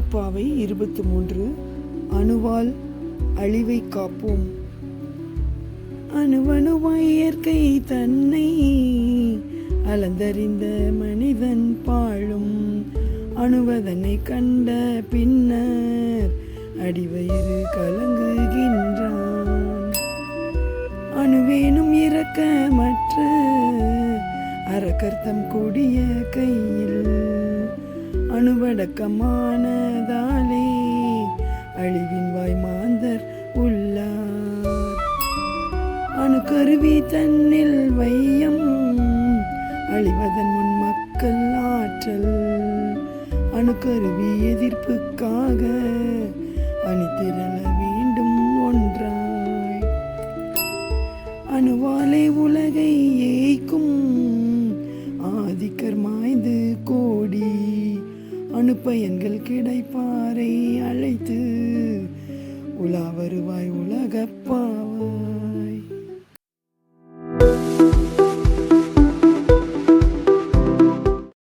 பாவை 23. அணுவால் அழிவை காப்போம். அணுவணுவாய் இயற்கை தன்னை அளந்தறிந்த மனிதன் பாழும் அணுவதனை கண்ட பின்னர் அடிவயிறு கலங்குகின்றான். அணுவேனும் இரக்கமற்ற அரக்கர்த்தம் கொடிய கையில் அணுவடக்கமானதாலே அழிவின் வாய் மாந்தர் உள்ளார். அணுக்கருவி தன்னில் வையம் அழிவதன் முன் மக்கள் ஆற்றல் அணுக்கருவி எதிர்ப்புக்காக அணிதிரள வேண்டும் ஒன்றாய். அணுவாலே உலகை ஏய்க்கும் ஆதிக்கர் மாய்ந்து கோடி அணுப்பயன்கள் கிடைப்பாரை அழைத்து உலா வருவாய் உலகப்பாவ.